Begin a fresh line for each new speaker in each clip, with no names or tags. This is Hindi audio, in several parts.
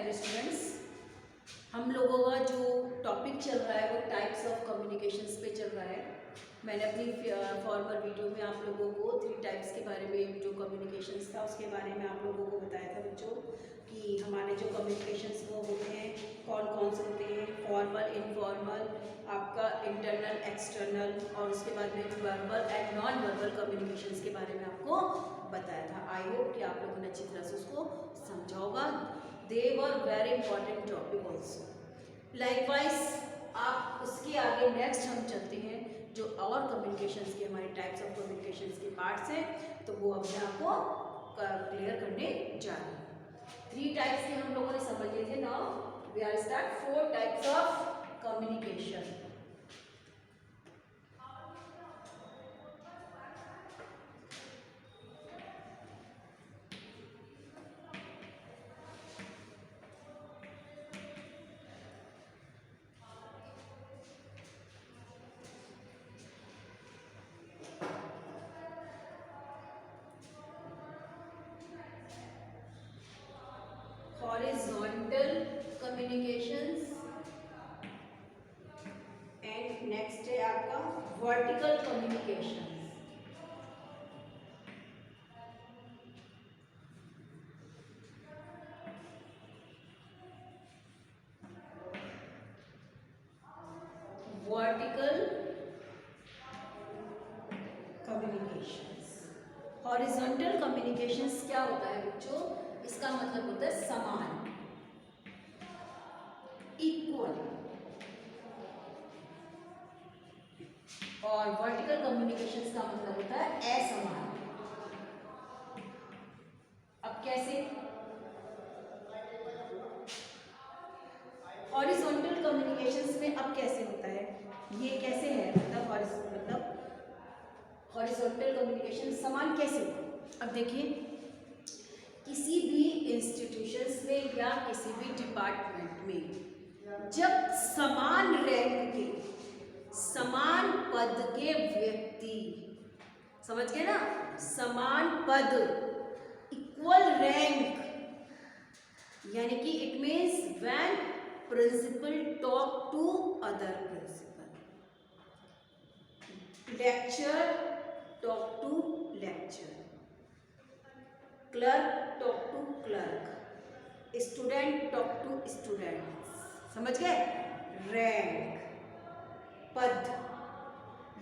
हेलो स्टूडेंट्स, हम लोगों का जो टॉपिक चल रहा है वो टाइप्स ऑफ कम्युनिकेशंस पे चल रहा है। मैंने अपनी फॉर्मर वीडियो में आप लोगों को 3 टाइप्स के बारे में, जो कम्युनिकेशंस था उसके बारे में आप लोगों को बताया था बच्चों कि हमारे जो कम्युनिकेशंस वो होते हैं कौन कौन से होते हैं। फॉर्मल, इनफॉर्मल, आपका इंटरनल, एक्सटर्नल, और उसके बाद में verbal and non verbal communications के बारे में आपको बताया था। आई होप कि आप लोगों ने अच्छी तरह से उसको समझा होगा। They were very important topic also. Likewise आप उसके आगे नेक्स्ट हम चलते हैं जो और कम्युनिकेशंस के हमारे टाइप्स ऑफ कम्युनिकेशंस के पार्ट्स हैं, तो वो अब मैं आपको क्लियर करने जा रही हूँ। 3 टाइप्स के हम लोगों ने समझ लिए थे। Now we are start 4 types of communication. Horizontal communications and next है आपका vertical communications. Vertical communications. Horizontal communications क्या होता है बच्चों? इसका मतलब होता है समान, इक्वल, और वर्टिकल कम्युनिकेशंस का मतलब होता है असमान। अब कैसे? हॉरिजॉन्टल कम्युनिकेशंस में अब कैसे होता है, ये कैसे है, मतलब हॉरिजॉन्टल कम्युनिकेशन समान कैसे होता है? अब देखिए, किसी भी इंस्टीट्यूशंस में या किसी भी डिपार्टमेंट में जब समान रैंक के, समान पद के व्यक्ति, समझ गए ना, समान पद, इक्वल रैंक, यानी कि it means when principal talk to other principal, lecture talk to lecture, clerk talk to clerk, student talk to student, समझ गए? रैंक, पद,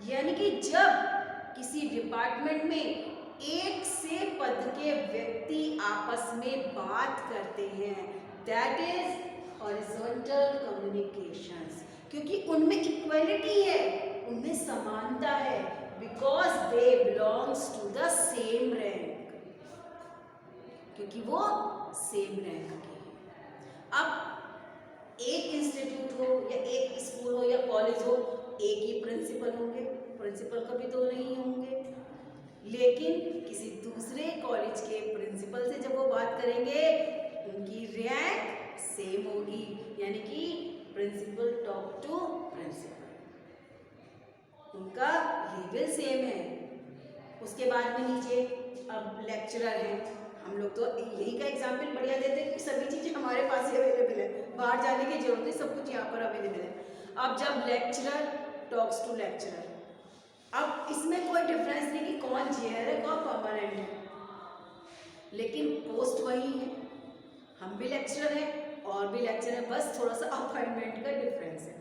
यानी कि जब किसी डिपार्टमेंट में एक से पद के व्यक्ति आपस में बात करते हैं, दैट इज हॉरिजॉन्टल कम्युनिकेशंस। क्योंकि उनमें इक्वलिटी है, उनमें समानता है, because they belongs to the same rank, क्योंकि वो सेम रैंक के हैं। अब एक इंस्टीट्यूट हो या एक स्कूल हो या कॉलेज हो, एक ही प्रिंसिपल होंगे, प्रिंसिपल कभी दो नहीं होंगे, लेकिन किसी दूसरे कॉलेज के प्रिंसिपल से जब वो बात करेंगे उनकी रैंक सेम होगी, यानी कि प्रिंसिपल टॉक टू प्रिंसिपल, उनका लेवल सेम है। उसके बाद में नीचे अब लेक्चरर हैं, हम लोग तो यही का एग्जाम्पल बढ़िया देते हैं कि सभी चीज़ें हमारे पास ही अवेलेबल है, बाहर जाने की जरूरत नहीं, सब कुछ यहाँ पर अवेलेबल है। अब जब लेक्चरर टॉक्स टू लेक्चरर, अब इसमें कोई डिफरेंस नहीं कि कौन चेयर है कौन परमानेंट है, लेकिन पोस्ट वही है, हम भी लेक्चरर हैं और भी लेक्चरर है, बस थोड़ा सा अपॉइंटमेंट का डिफरेंस है,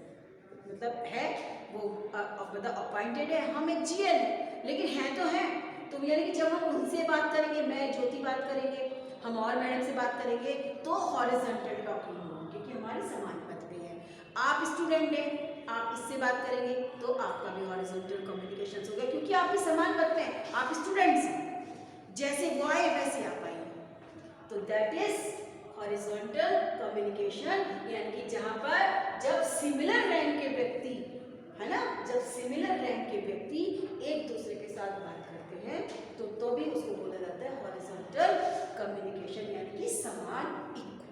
मतलब है वो मतलब अपॉइंटेड है, हम एक जीएल है, लेकिन है तो है। तो यानी कि जब हम उनसे बात करेंगे, मैं ज्योति बात करेंगे, हम और मैडम से बात करेंगे, तो हॉरिजॉन्टल टॉकिंग होगी, क्योंकि हमारे समान पद पे है। आप स्टूडेंट हैं, आप इससे बात करेंगे तो आपका भी हॉरिजॉन्टल कम्युनिकेशन हो गया, क्योंकि आप भी समान पद पे हैं, आप स्टूडेंट्स हैं, जैसे वो आए वैसे आप आइए, तो दैट इज हॉरिजॉन्टल कम्युनिकेशन। यानी कि जहां पर जब सिमिलर रैंक के व्यक्ति, है ना, जब सिमिलर रैंक के व्यक्ति एक दूसरे के साथ बात करते हैं तो भी उसको बोला जाता है हॉरिजॉन्टल कम्युनिकेशन, यानी कि समान, equal.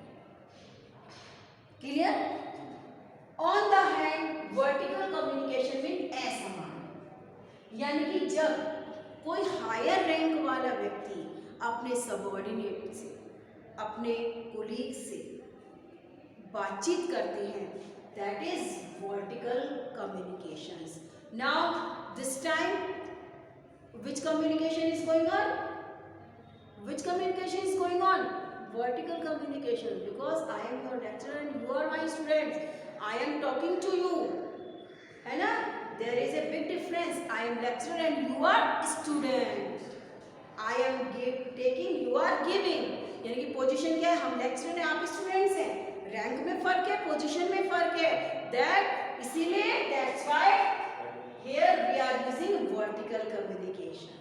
Clear? On the hand vertical communication mean असमान, यानी कि जब कोई हायर रैंक वाला व्यक्ति अपने सबऑर्डिनेट से, अपने कोलीग से बातचीत करते हैं, that is vertical communications. Now this time which communication is going on? Which communication is going on? Vertical communication, because I am your lecturer and you are my students. I am talking to you, है ना? There is a big difference. I am lecturer and you are student. I am taking, you are giving. यानी कि पोजीशन क्या है? हम लेक्चरर हैं, आप स्टूडेंट्स हैं. रैंक में फर्क है, पोजीशन में फर्क है. दैट इसीलिए that's why here we are using vertical communication.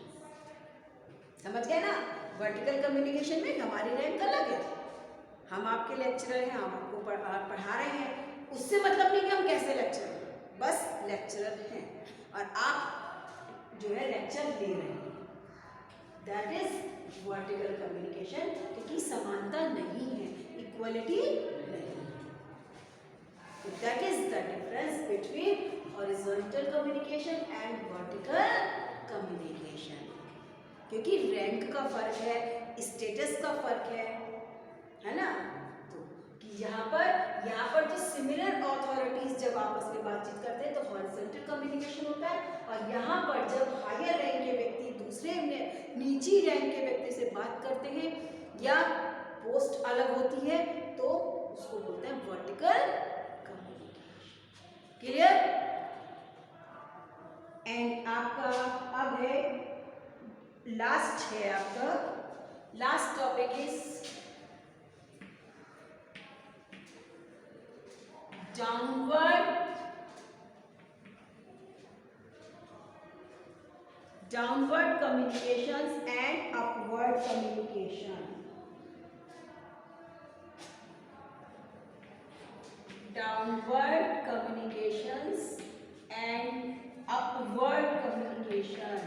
समझ गए ना? वर्टिकल कम्युनिकेशन में हमारी रैंक अलग है. हम आपके लेक्चरर हैं, हम आपको पढ़ा रहे हैं, उससे मतलब नहीं कि हम कैसे लेक्चरर हैं, बस लेक्चरर हैं और आप जो है लेक्चर ले रहे हैं. दैट इज वर्टिकल कम्युनिकेशन, क्योंकि समानता नहीं है, इक्वलिटी नहीं है. That is the difference between horizontal communication and vertical communication. क्योंकि रैंक का फर्क है, स्टेटस का फर्क है ना? तो कि यहाँ पर जो सिमिलर अथॉरिटीज जब आपस में बातचीत करते हैं तो हॉरिजॉन्टल कम्युनिकेशन होता है, और यहाँ पर जब हायर रैंक के व्यक्ति दूसरे नीची रैंक के व्यक्ति से बात करते हैं या पोस्ट अलग होती है तो उसको बोलते हैं वर्टिकल कम्युनिकेशन. क्लियर? एंड आपका अब है लास्ट है, आपका last topic is downward communications and upward communication. Downward communications and upward communication.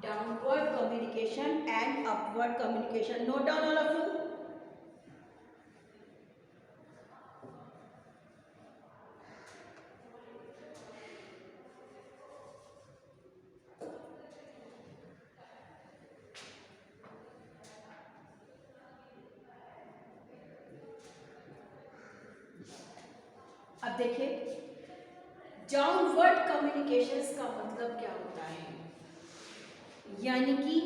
Downward communication and upward communication. Note down all of you. अब देखिए, डाउनवर्ड कम्युनिकेशंस का मतलब क्या होता है. यानी कि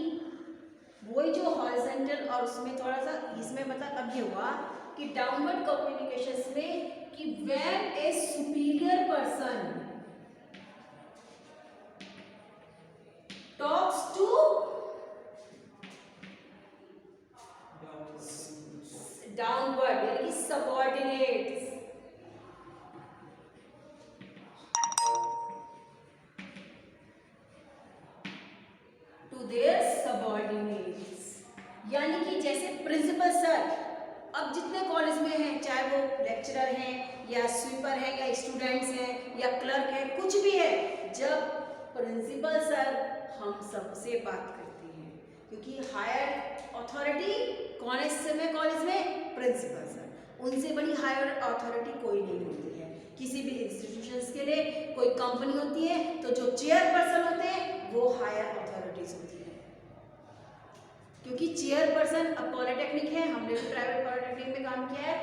वही जो हॉरिजॉन्टल और उसमें थोड़ा सा इसमें मतलब अब ये हुआ कि डाउनवर्ड कम्युनिकेशंस में कि when a superior person talks to downward यानी कि सबऑर्डिनेट्स, देयर सबऑर्डिनेट्स. यानी कि जैसे प्रिंसिपल सर अब जितने कॉलेज में हैं, चाहे वो लेक्चरर हैं या स्वीपर हैं या स्टूडेंट्स हैं या क्लर्क हैं, कुछ भी है, जब प्रिंसिपल सर हम सबसे बात करते हैं, क्योंकि हायर अथॉरिटी कॉलेज में प्रिंसिपल सर, उनसे बड़ी हायर अथॉरिटी कोई नहीं होती है. किसी भी इंस्टीट्यूशंस के लिए कोई कंपनी होती है तो जो चेयरपर्सन होते हैं वो हायर अथॉरिटीज होती है. क्योंकि चेयरपर्सन अब पॉलिटेक्निक है, हमने भी प्राइवेट पॉलिटेक्निक में काम किया है,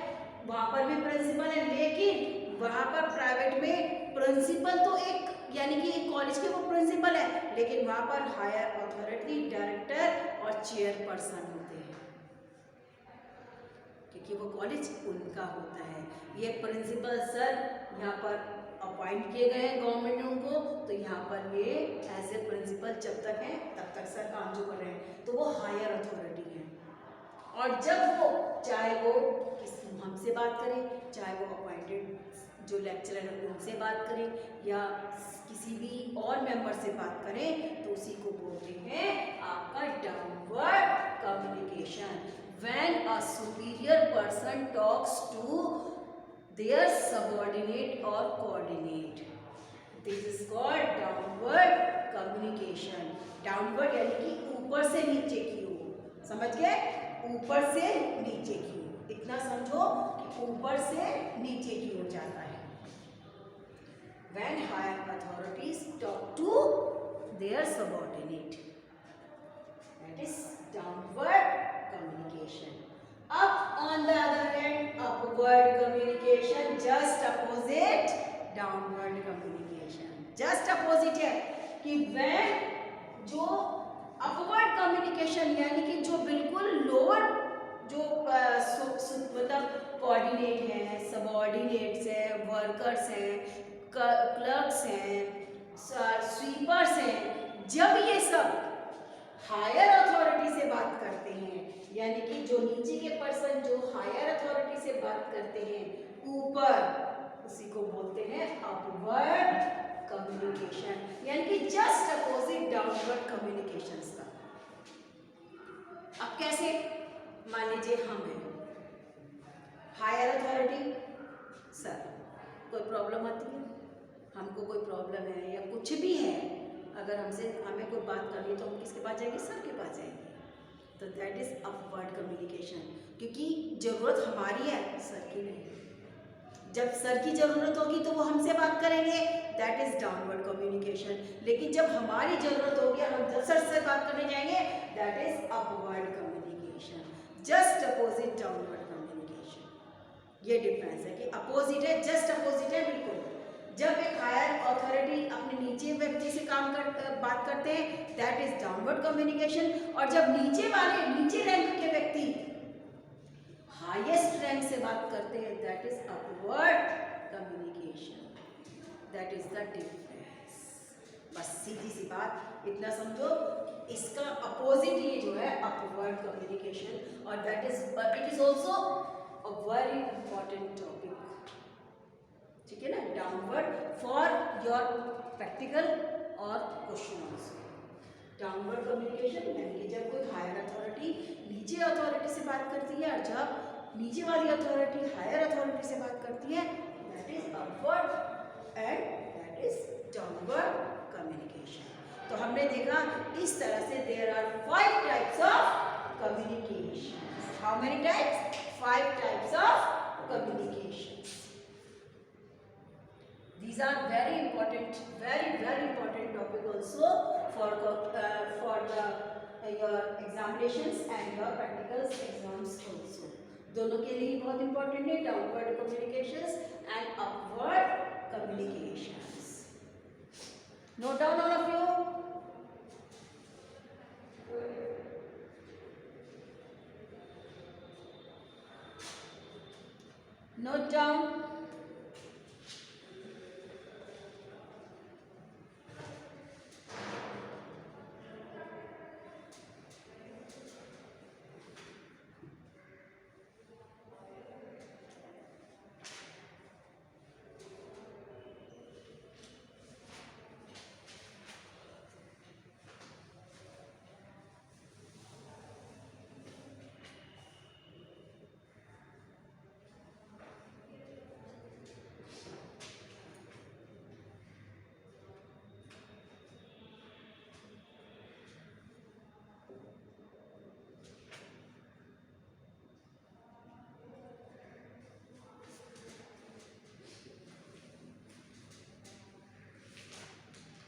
वहाँ पर भी प्रिंसिपल है, लेकिन वहाँ पर प्राइवेट में प्रिंसिपल तो एक यानी कि एक कॉलेज के वो प्रिंसिपल है, लेकिन वहाँ पर हायर अथॉरिटी डायरेक्टर और चेयरपर्सन होते हैं, क्योंकि वो कॉलेज उनका होता है. ये प्रिंसिपल सर यहाँ पर अपॉइंट किए गए हैं गवर्नमेंट ने उनको, तो यहाँ पर ये एज ए प्रिंसिपल जब तक हैं तब तक सर काम जो कर रहे हैं तो वो हायर अथॉरिटी है. और जब वो चाहे वो हमसे बात करें, चाहे वो अपॉइंटेड जो लेक्चरर है उनसे बात करें या किसी भी और मेंबर से बात करें, तो उसी को बोलते हैं आपका downward communication. When a superior person talks to their subordinate or coordinate, this is called downward communication. downward यानी कि ऊपर से नीचे की ओर, समझ गए? ऊपर से नीचे की ओर, इतना समझो कि ऊपर से नीचे की ओर जाता है. when higher authorities talk to their subordinate. that is downward communication. Up on the other hand, upward communication, just opposite downward communication. just opposite है कि when जो upward communication यानी कि जो बिल्कुल lower जो मतलब कोऑर्डिनेट हैं, सबऑर्डिनेट्स हैं, वर्कर्स हैं, क्लर्क्स हैं, स्वीपर्स हैं, जब ये सब हायर अथॉरिटी से बात करते हैं, यानी कि जो नीचे के पर्सन जो हायर अथॉरिटी से बात करते हैं ऊपर, उसी को बोलते हैं अपवर्ड कम्युनिकेशन, यानी कि जस्ट अपोजिट डाउनवर्ड कम्युनिकेशंस का। अब कैसे? मान लीजिए हम हैं हायर अथॉरिटी, सर कोई प्रॉब्लम आती है, हमको कोई प्रॉब्लम है या कुछ भी है, अगर हमें कोई बात करनी है तो हम किसके पास जाएंगे? सर के पास जाएंगे। तो दैट इज अपवर्ड कम्युनिकेशन, क्योंकि जरूरत हमारी है, सर की नहीं। जब सर की जरूरत होगी तो वो हमसे बात करेंगे, दैट इज डाउनवर्ड कम्युनिकेशन। लेकिन जब हमारी जरूरत होगी, हम जब सर से बात करने जाएंगे, that is upward communication, just opposite downward communication. ये डिफरेंस है कि अपोजिट है, जस्ट अपोजिट है बिल्कुल। जब एक हायर अथॉरिटी अपने नीचे व्यक्ति से बात करते हैं, दैट इज डाउनवर्ड कम्युनिकेशन, और जब नीचे रैंक के व्यक्ति हाईएस्ट रैंक से बात करते हैं, that is upward communication. That is the difference. बस सीधी सी बात इतना समझो, इसका अपोजिट ये जो है अपवर्ड कम्युनिकेशन, और that is it is also a very important topic, ठीक है ना, डाउनवर्ड फॉर योर प्रैक्टिकल और क्वेश्चन ऑल्सो। डाउनवर्ड कम्युनिकेशन यानी कि जब कोई हायर अथॉरिटी नीचे अथॉरिटी से बात करती है, और जब नीचे वाली अथॉरिटी हायर अथॉरिटी से बात करती है, that is upward and that is downward communication. तो हमने देखा इस तरह से there are 5 types of communication. How many types? 5 types of communication. These are very important topic also for your examinations and your practicals exams also. दोनों के लिए बहुत important है, downward communications and upward communications. Note down all of you. Note down.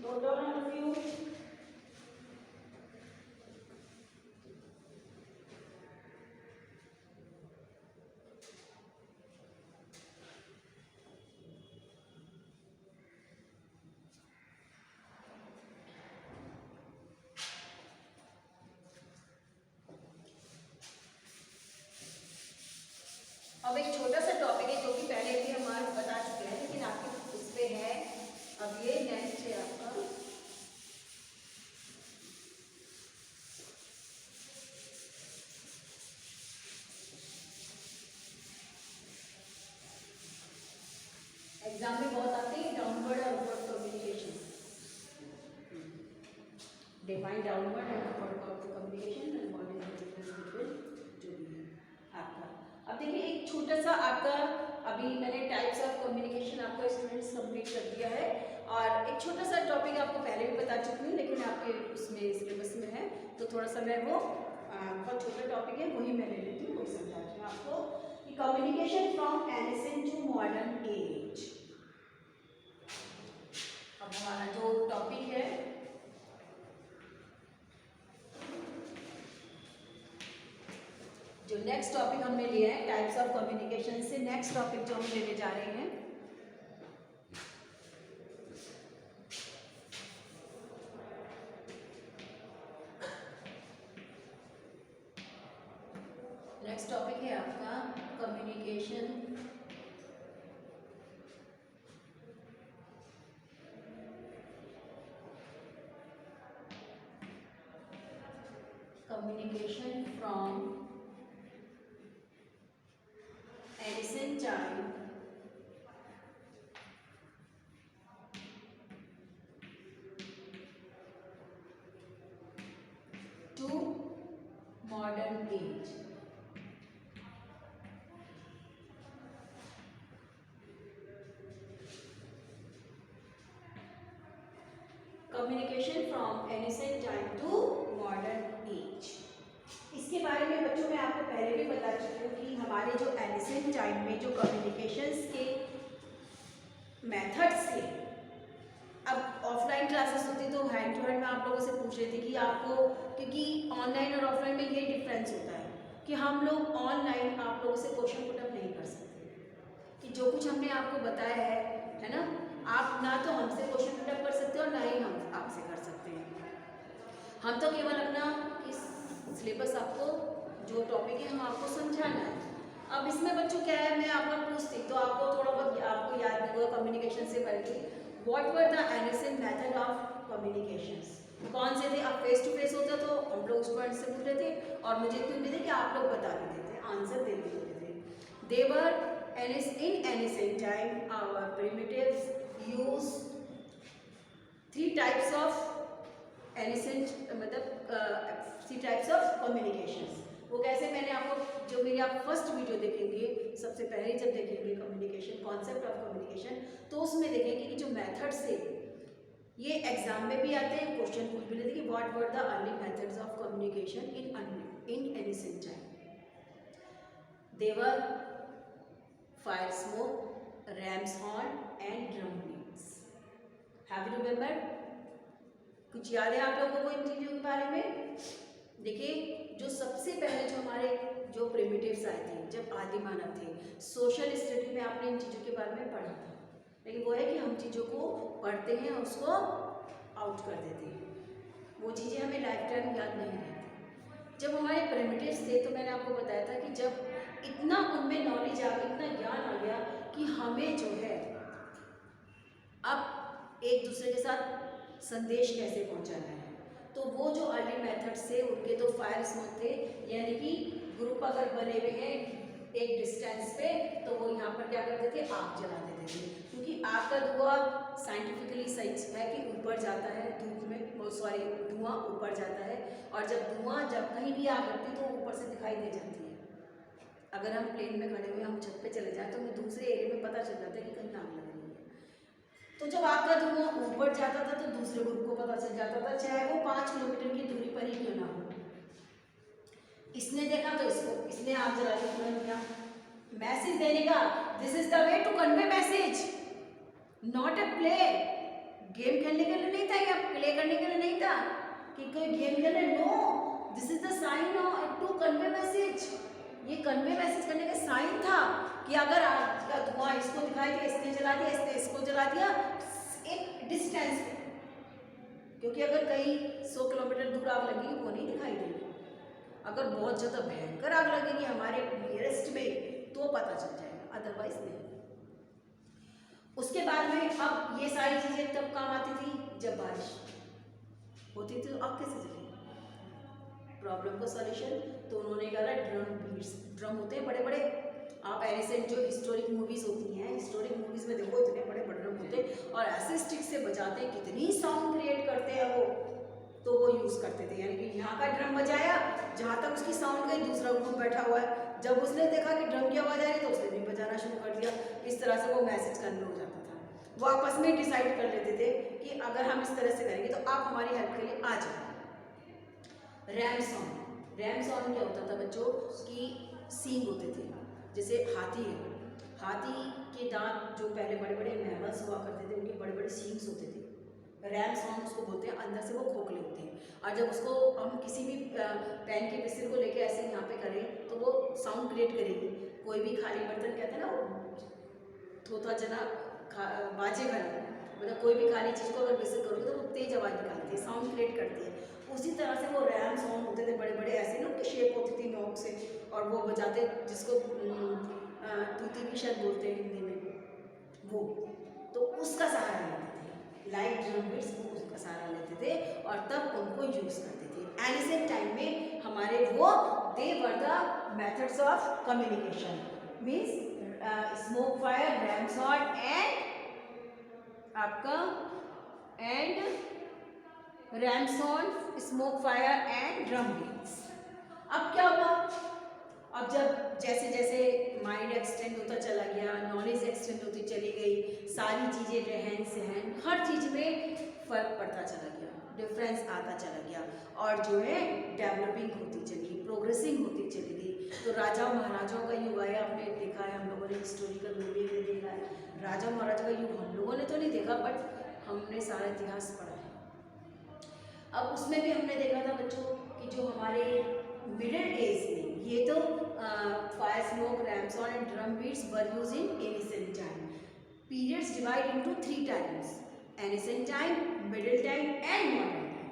Note down all of you. अब एक छोटा सा टॉपिक है जो कि पहले भी हम आज बता चुके हैं, लेकिन आपके उस पे है, अब ये नेक्स्ट है आपका एग्जाम में बहुत आते हैं डाउनवर्ड और upward communication. Define downward and upward communication and what is the difference between, जो भी है आपका। अब देखिए एक छोटा सा आपका, अभी मैंने टाइप्स ऑफ कम्युनिकेशन आपका स्टूडेंट्स कंप्लीट कर दिया है, और एक छोटा सा टॉपिक आपको पहले भी बता चुकी हूँ, लेकिन आपके उसमें सिलेबस में है तो थोड़ा सा मैं वो बहुत छोटा टॉपिक है वही मैं ले लेती हूँ, वही समझाती हूँ आपको कि communication from ancient to modern age. अब हमारा जो टॉपिक है जो नेक्स्ट टॉपिक हमने लिया है टाइप्स ऑफ कम्युनिकेशन से नेक्स्ट टॉपिक जो हम लेने जा रहे हैं नेक्स्ट टॉपिक है आपका communication from ancient time to modern age. Communication from ancient time to modern age. इसके बारे में बच्चों मैं आपको पहले भी बता चुकी हूँ कि हमारे जो एनिसेंट टाइम में जो कम्युनिकेशंस के मेथड्स थे, अब ऑफलाइन क्लासेस होती तो हैंड टू हैंड में आप लोगों से पूछ रहे थे कि आपको, क्योंकि ऑनलाइन और ऑफलाइन में ये डिफरेंस होता है कि हम लोग ऑनलाइन आप लोगों से क्वेश्चन पुटअप नहीं कर सकते, कि जो कुछ हमने आपको बताया है ना, आप ना तो हमसे क्वेश्चन पुटअप कर सकते हो और ना ही हम आपसे कर सकते हैं। हम तो केवल अपना सिलेबस आपको जो टॉपिक है हम आपको समझाना है। अब इसमें बच्चों क्या है, मैं आपको पूछती तो आपको थोड़ा बहुत आपको याद नहीं होगा कम्युनिकेशन से पहले what were the ancient method of communications, कौन से थे। अब फेस टू फेस होता तो हम लोग उस पॉइंट से पूछ रहे थे और मुझे इतनी उम्मीद है कि आप लोग बता देते थे, आंसर दे देते थे। दे वर in ancient time our primitives use 3 types of ancient मतलब 3 types of communications। वो कैसे, मैंने आपको जो मेरी आप फर्स्ट वीडियो देखेंगे सबसे पहले जब देखेंगे कम्युनिकेशन, कॉन्सेप्ट ऑफ कम्युनिकेशन, तो उसमें देखेंगे कि जो मेथड्स थे ये एग्जाम में भी आते हैं, क्वेश्चन पूछ भी लेते हैं कि what were the early methods of communication in ancient time. They were fire smoke, rams horn and drum beats. Have you remembered? कुछ याद है आप लोगों को इन चीज़ों के बारे में? देखिए, जो सबसे पहले जो हमारे जो प्रिमिटिव्स आए थे, जब आदि मानव थे, सोशल स्टडी में आपने इन चीज़ों के बारे में पढ़ा था, लेकिन वो है कि हम चीज़ों को पढ़ते हैं और उसको आउट कर देते हैं, वो चीज़ें हमें लाइफ टाइम याद नहीं रहती। जब हमारे प्रिमिटिव्स थे तो मैंने आपको बताया था कि जब इतना उनमें नॉलेज आ गई, इतना ज्ञान आ गया कि हमें जो है अब एक दूसरे के साथ संदेश कैसे पहुंचाना है, तो वो जो अर्ली मेथड्स थे उनके तो फायर स्मोक थे, यानी कि ग्रुप अगर बने हुए हैं एक डिस्टेंस पे तो वो यहाँ पर क्या करते थे, आग जला देते थे, क्योंकि आग का धुआं साइंटिफिकली सही है कि ऊपर जाता है, धूप में धुआं ऊपर जाता है, और जब कहीं भी आग लगती तो ऊपर से दिखाई दे जाती है। अगर हम प्लेन में खड़े हुए हम छत पे चले जाएं तो हमें दूसरे एरिया में पता चल जाता है कि कहीं आग लग रही है। तो जब आग का धुआं ऊपर जाता था तो दूसरे ग्रुप को पता चल जाता था, चाहे वो 5 किलोमीटर की दूरी पर ही क्यों ना हो। इसने देखा तो इसने आग जला दी, तुरंत क्या मैसेज देने का, this is the way to convey message, not a play. Game खेलने के लिए नहीं था या प्ले करने के लिए नहीं था कि कोई गेम खेले, no, this is the sign to convey message. ये कन्वे मैसेज करने का साइन था कि अगर आग का धुआं इसको दिखाई दिया, इसने जला दिया, इसने इसको जला दिया एक डिस्टेंस पे, क्योंकि अगर कहीं 100 किलोमीटर दूर आग लगेगी वो नहीं दिखाई देगी, अगर बहुत ज़्यादा भयंकर आग लगेगी हमारे नियरेस्ट में तो पता चल जाएगा, अदरवाइज नहीं। उसके बाद में अब ये सारी चीज़ें तब काम आती थी जब बारिश होती थी, तो आग कैसे जलेगी, प्रॉब्लम का सॉल्यूशन तो उन्होंने कहा ड्रम बीट्स। ड्रम होते हैं बड़े बड़े, आप एनिसेंट जो हिस्टोरिक मूवीज़ होती हैं, हिस्टोरिक मूवीज़ में देखो इतने बड़े बड़े ड्रम होते हैं और ऐसे स्टिक से बजाते हैं, कितनी साउंड क्रिएट करते हैं वो, तो वो यूज़ करते थे। यानी कि यहाँ का ड्रम बजाया, जहाँ तक उसकी साउंड गई दूसरा ग्रुप बैठा हुआ है, जब उसने देखा कि ड्रम की आवाज़ आ रही तो उसने भी बजाना शुरू कर दिया। इस तरह से वो मैसेज कन्वे हो जाता था। वो आपस में डिसाइड कर लेते थे कि अगर हम इस तरह से करेंगे तो आप हमारी हेल्प के लिए आ जाए। रैम सॉन्ग, रैम सॉन्ग क्या होता था बच्चों कि सींग होते थे, जैसे हाथी है, हाथी के दांत जो पहले बड़े बड़े मैमल्स हुआ करते थे उनके बड़े बड़े सींग्स होते थे, रैम्स हॉर्न उसको बोलते हैं, अंदर से वो खोखले होते हैं, और जब उसको हम किसी भी पैन के पिस्टन को लेके ऐसे यहाँ पे करें तो वो साउंड क्रिएट करेगी। कोई भी खाली बर्तन कहते हैं ना वो थोथा जना बाजे घना, मतलब कोई भी खाली चीज़ को अगर विजिट करोगे तो वो तेज आवाज़ निकालती है, साउंड क्रिएट करती है। उसी तरह से वो रैम्स हॉर्न होते थे, बड़े बड़े ऐसे ना उनकी शेप होती थी नोक से, और वो बजाते, जिसको तूती भी शायद बोलते हैं हिंदी में, वो तो उसका सहारा लेते थे, लाइट ड्रम बीट्स वो उसका सहारा लेते थे और तब उनको यूज़ करते थे। एनिसेंट टाइम में हमारे वो they were the methods of communication, means smoke fire, ram's horn and आपका and ram's horn, smoke fire and drum beats. अब क्या हुआ, अब जब जैसे जैसे माइंड एक्सटेंड होता चला गया, नॉलेज एक्सटेंड होती चली गई, सारी चीज़ें, रहन सहन, हर चीज़ में फ़र्क पड़ता चला गया, डिफरेंस आता चला गया, और जो है डेवलपिंग होती चली, प्रोग्रेसिंग होती चली गई। तो राजा महाराजाओं का युग आया, आपने देखा है, हम लोगों ने हिस्टोरिकल मूवी में देखा है, राजा महाराजा का युग हम लोगों ने तो नहीं देखा, बट हमने सारा इतिहास पढ़ा है। अब उसमें भी हमने देखा था बच्चों कि जो हमारे मिडिल एज में, ये तो fire, smoke, rams horn and drum beats were used in ancient time. Periods divide into 3 times, ancient time, middle time and modern time,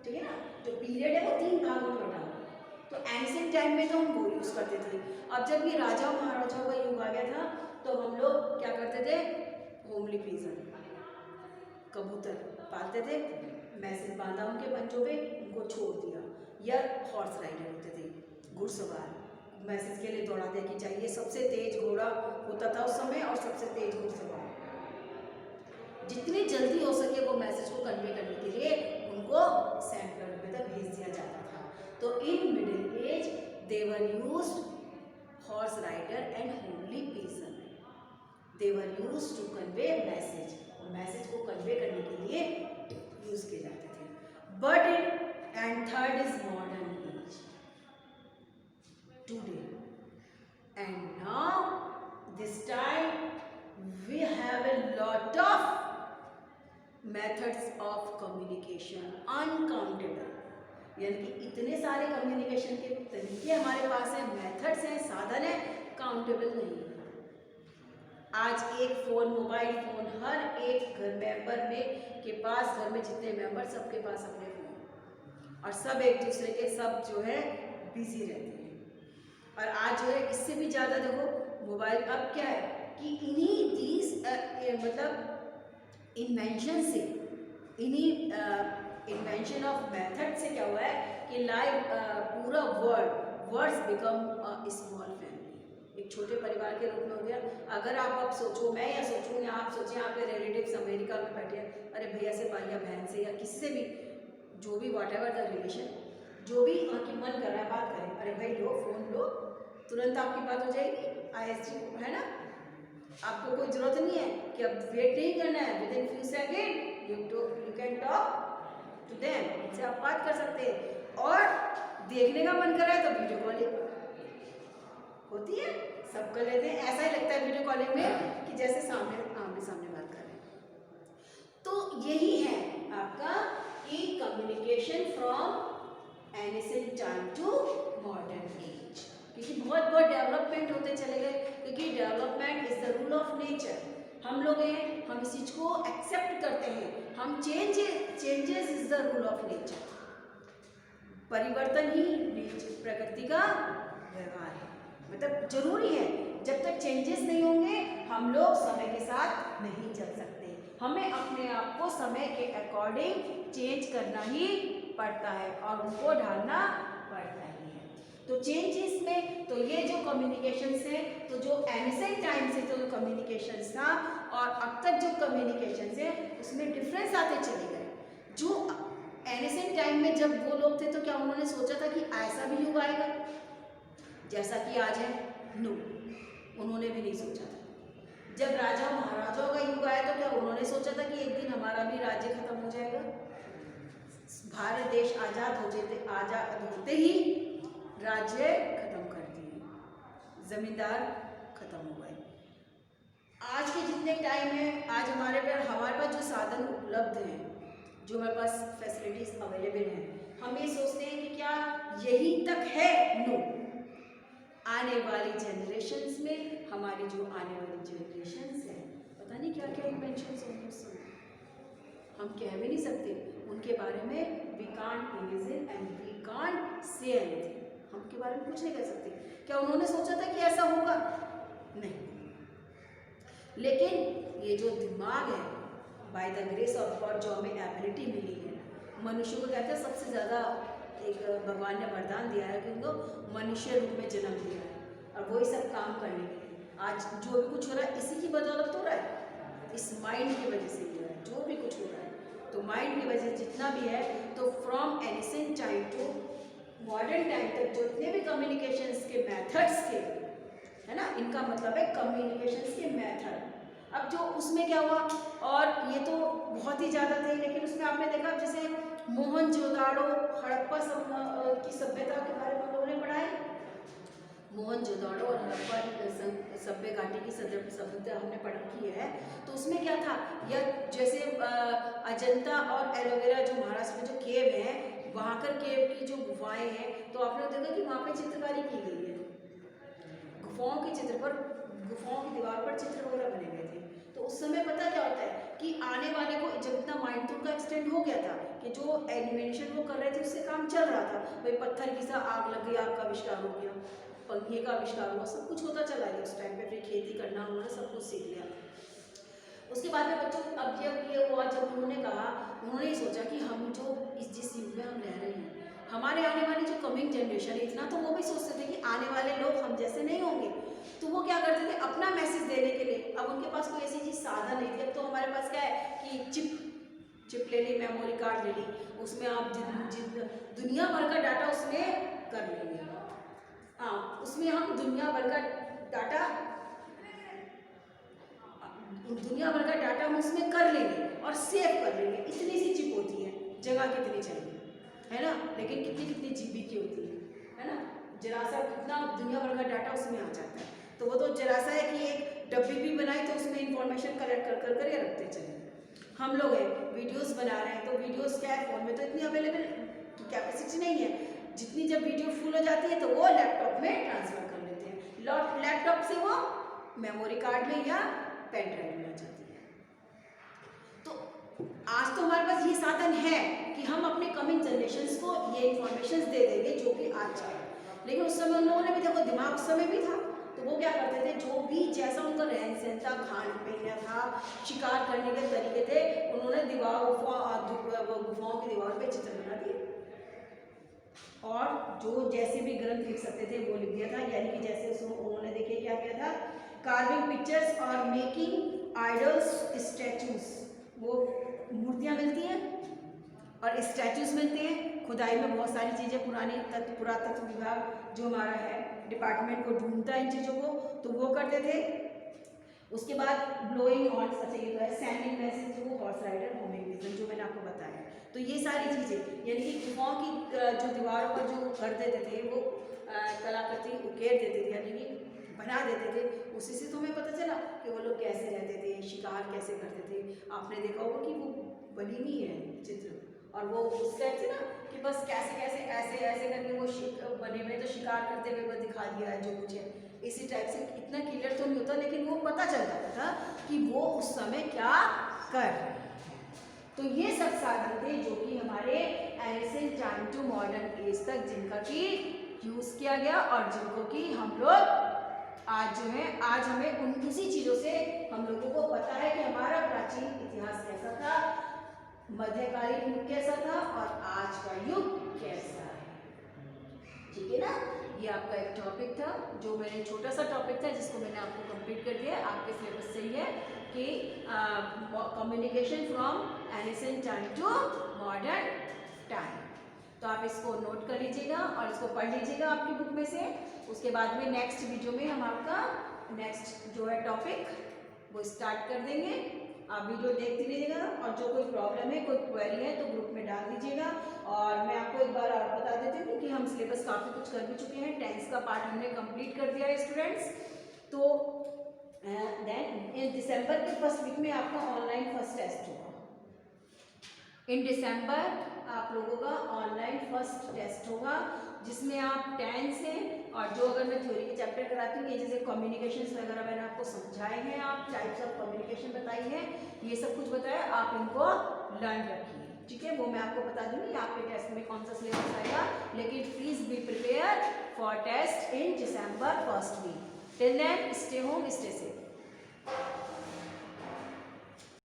ठीक है ना। जो पीरियड है वो 3 भागों में बटा हुआ है। तो एनिसेंट टाइम में तो हम वो यूज़ करते थे। अब जब ये राजा महाराजाओं का युग आ गया था तो हम लोग क्या करते थे, होमली पिजन, कबूतर पालते थे, मैसेज बांधा उनके पंजों पे, उनको छोड़ दिया, या हॉर्स राइडर होते थे, घुड़सवार, मैसेज के लिए दौड़ाते कि चाहिए, सबसे तेज घोड़ा होता था उस समय और सबसे तेज घुड़सवार, जितनी जल्दी हो सके वो मैसेज को कन्वे करने के लिए उनको सेंड करने तक भेज दिया जाता था। तो in middle age they were used horse rider and homely pigeon, they were used to convey message, message को कन्वे करने के लिए यूज किए जाते थे। But in and third is modern age today, and now this time we have a lot of methods of communication, uncountable, यानी कि इतने सारे कम्युनिकेशन के तरीके हमारे पास हैं, मेथड्स हैं, साधन हैं, काउंटेबल नहीं है। आज एक फ़ोन, मोबाइल फ़ोन, हर एक घर मेंबर में के पास, घर में जितने मेंबर सबके पास अपने फ़ोन, और सब एक दूसरे के सब जो है बिजी रहते हैं। और आज जो है इससे भी ज़्यादा देखो मोबाइल, अब क्या है कि इन्हीं मतलब इन्वेंशन से, इन्हीं इन्वेंशन ऑफ मेथड से क्या हुआ है कि लाइव पूरा वर्ड्स बिकम स्मॉल फैमिली, एक छोटे परिवार के रूप में हो गया। अगर आप सोचो, मैं या सोचूँ, या आप सोचें आपके रिलेटिव्स अमेरिका में बैठे हैं, अरे भैया से या बहन से या किसी से भी, जो भी वॉट एवर द रिलेशन, जो भी आपकी मन कर रहा है बात करें, अरे भाई लो फ़ोन लो, तुरंत आपकी बात हो जाएगी, ISG है ना, आपको कोई ज़रूरत नहीं है कि अब वेट नहीं करना है, within few second you can talk to them, इनसे आप बात कर सकते हैं। और देखने का मन कर रहा है तो वीडियो कॉलिंग होती है, सब कर लेते हैं, ऐसा ही लगता है वीडियो कॉलिंग में कि जैसे आमने सामने बात कर रहे हैं। तो यही है आपका कि communication from ancient time to modern age, क्योंकि बहुत डेवलपमेंट होते चले गए, क्योंकि development is the rule of nature. हम लोग हैं, हम इस चीज़ को एक्सेप्ट करते हैं, हम changes is the rule of nature, परिवर्तन ही प्रकृति का व्यवहार है, मतलब जरूरी है। जब तक चेंजेस नहीं होंगे हम लोग समय के साथ नहीं चल सकते, हमें अपने आप को समय के अकॉर्डिंग चेंज करना ही पड़ता है और उनको ढालना पड़ता ही है। तो चेंजेस में तो ये जो कम्युनिकेशंस है, तो जो एनिसेंट टाइम से तो कम्युनिकेशंस था और अब तक जो कम्युनिकेशंस है उसमें डिफरेंस आते चले गए। जो एनिसेंट टाइम में जब वो लोग थे तो क्या उन्होंने सोचा था कि ऐसा भी युग आएगा जैसा कि आज है? नो, उन्होंने भी नहीं सोचा था। जब राजा महाराजाओं का युग आया तो क्या उन्होंने सोचा था कि एक दिन हमारा भी राज्य खत्म हो जाएगा? भारत देश आज़ाद होते ही राज्य खत्म कर दिए, जमींदार खत्म हो गए। आज के जितने टाइम है, आज हमारे पास जो साधन उपलब्ध हैं, जो हमारे पास फैसिलिटीज़ अवेलेबल हैं। हम ये सोचते हैं कि क्या यही तक है? नो, आने वाली जनरेशन्स में, हमारी जो आने वाली जनरेशन्स हैं, पता नहीं क्या क्या इन्वेंशंस होंगे उस समय, हम कह भी नहीं सकते उनके बारे में। We can't imagine and we can't say anything, हम उनके बारे में कुछ नहीं कह सकते। क्या उन्होंने सोचा था कि ऐसा होगा? नहीं। लेकिन ये जो दिमाग है, by the grace of God जो हमें एबिलिटी मिली है, मनुष्य को कहते हैं सबसे ज़्यादा एक भगवान ने वरदान दिया है कि उनको मनुष्य रूप में जन्म दिया है, और वही सब काम करने के लिए आज जो भी कुछ हो रहा है इसी की बदौलत हो रहा है, इस माइंड की वजह से हो रहा है जो भी कुछ हो रहा है। तो माइंड की वजह से जितना भी है, तो from ancient time to modern time तक जितने भी कम्युनिकेशंस के मेथड्स थे, है ना, इनका मतलब है कम्युनिकेशंस के मेथड। अब जो उसमें क्या हुआ, और ये तो बहुत ही ज़्यादा थे, लेकिन उसमें आपने देखा जैसे मोहनजोदाड़ो हड़प्पा की सभ्यता के बारे में हम लोगों ने पढ़ा है। मोहनजोदाड़ो और हड़प्पा सभ्य घाटी की सभ्यता हमने पढ़ की है। तो उसमें क्या था, या जैसे अजंता और एलोवेरा जो महाराष्ट्र में जो केव है, वहाँ कर केव की जो गुफाएं हैं, तो आपने देखा कि वहाँ पे चित्रकारी की गई है। गुफाओं के चित्र पर, गुफाओं की दीवार पर चित्र वगैरह बने गए थे। तो उस समय पता क्या होता है कि आने वाले को जब इतना माइंड तो उनका एक्सटेंड हो गया था कि जो एनिमेशन वो कर रहे थे उससे काम चल रहा था। भाई पत्थर की सा आग लग गई, आग का आविष्कार हो गया, पंखे का आविष्कार हुआ, सब कुछ होता चला गया उस टाइम पे। फिर खेती करना उन्होंने सब कुछ सीख लिया। उसके बाद में बच्चों अब जब ये हुआ, जब उन्होंने कहा, उन्होंने ये सोचा कि हम जो जिस युग में हम रह रहे हैं, हमारे आने वाली जो कमिंग जनरेशन है, इतना तो वो भी सोचते थे कि आने वाले लोग हम जैसे नहीं होंगे। तो वो क्या करते थे अपना मैसेज देने के लिए, अब उनके पास कोई ऐसी चीज़ साधन नहीं थी। अब तो हमारे पास क्या है कि चिप ले ली, मेमोरी कार्ड ले ली, उसमें आप दुनिया भर का डाटा उसमें कर लेंगे। हाँ, उसमें हम दुनिया भर का डाटा हम उसमें कर लेंगे और सेव कर लेंगे। इतनी सी चिप होती है, जगह कितनी चाहिए, है ना, लेकिन कितनी कितनी जीबी की होती है ना, जरा सा कितना दुनिया भर का डाटा उसमें आ जाता है। तो वो तो जरा सा है कि एक डब्बी भी बनाई तो उसमें इंफॉर्मेशन कलेक्ट कर कर कर रखते चले। हम लोग हैं वीडियोस बना रहे हैं, तो वीडियोस क्या है, फ़ोन में तो इतनी अवेलेबल कैपेसिटी नहीं है, जितनी जब वीडियो फुल हो जाती है तो वो लैपटॉप में ट्रांसफ़र कर लेते हैं, लैपटॉप से वो मेमोरी कार्ड में या पेन ड्राइव में आ जाती है। तो आज तो हमारे पास ये साधन है कि हम अपने कमिंग जनरेशन्स को ये इन्फॉर्मेशन दे देंगे जो कि आज चाहिए। लेकिन उस समय उन लोगों ने भी देखो, दिमाग उस समय भी था, तो वो क्या करते थे, जो भी जैसा उनका रहन सहन था, खान पीना था, शिकार करने के तरीके थे, उन्होंने गुफाओं की दीवार पे चित्र बना दिए, और जो जैसे भी ग्रंथ लिख सकते थे वो लिख दिया था। यानी कि जैसे उन्होंने देखिए क्या किया था, कार्विंग पिक्चर्स और मेकिंग आइडल्स स्टैचूज, वो मूर्तियाँ मिलती हैं और स्टैचूज मिलते हैं। खुदाई में बहुत सारी चीज़ें, पुरातत्व विभाग जो हमारा है डिपार्टमेंट को ढूंढता है इन चीज़ों को, तो वो करते थे। उसके बाद ब्लोइंग हॉर्स, अच्छा ये तो है सैंडिंग मैसेज, जो हॉर्स राइडर होमिंग विजन जो मैंने आपको बताया। तो ये सारी चीज़ें, यानी कि गुफाओं की जो दीवारों पर जो कर देते थे वो कलाकृति उकेर देते थे, यानी कि बना देते थे। उसी से तो हमें पता चला कि वो लोग कैसे रहते थे, शिकार कैसे करते थे। आपने देखा होगा कि वो बनी हुई है चित्र, और वो उस टाइप से ना कि बस कैसे कैसे ऐसे ऐसे करके वो बने हुए, तो शिकार करते हुए बस दिखा दिया है जो कुछ है, इसी टाइप से। इतना क्लियर तो नहीं होता, लेकिन वो पता चल जाता था कि वो उस समय क्या कर रहे हैं। तो ये सब साधन थे जो कि हमारे ancient time to modern age तक जिनका कि यूज़ किया गया, और जिनको कि हम लोग आज जो है, आज हमें उसी चीज़ों से हम लोगों को पता है कि हमारा प्राचीन इतिहास कैसा था, मध्यकालीन युग कैसा था, और आज का युग कैसा है। ठीक है ना, ये आपका एक टॉपिक था, जो मैंने छोटा सा टॉपिक था जिसको मैंने आपको कंप्लीट कर दिया। आपके सिलेबस से ही है कि communication from ancient time to modern time. तो आप इसको नोट कर लीजिएगा और इसको पढ़ लीजिएगा आपकी बुक में से। उसके बाद में नेक्स्ट वीडियो में हम आपका नेक्स्ट जो है टॉपिक वो स्टार्ट कर देंगे। आप वीडियो देखते रहिएगा, और जो कोई प्रॉब्लम है, कोई क्वेरी है तो ग्रुप में डाल दीजिएगा। और मैं आपको एक बार और बता देती हूँ कि हम सिलेबस काफ़ी कुछ कर भी चुके हैं। टेंस का पार्ट हमने कंप्लीट कर दिया है स्टूडेंट्स। तो देन इन दिसंबर के फर्स्ट वीक में आपका ऑनलाइन फर्स्ट टेस्ट होगा। इन दिसंबर आप लोगों का ऑनलाइन फर्स्ट टेस्ट होगा, जिसमें आप 10 से, और जो अगर मैं थ्योरी के चैप्टर कराती हूँ, ये जैसे कम्युनिकेशंस वगैरह मैंने आपको समझाए हैं, आप टाइप्स ऑफ कम्युनिकेशन बताई है, ये सब कुछ बताया, आप इनको लर्न रखिए, ठीक है। वो मैं आपको बता दूंगी आपके टेस्ट में कौन सा सिलेबस आएगा, लेकिन please be prepare for test in December first week. Till then stay home, stay safe.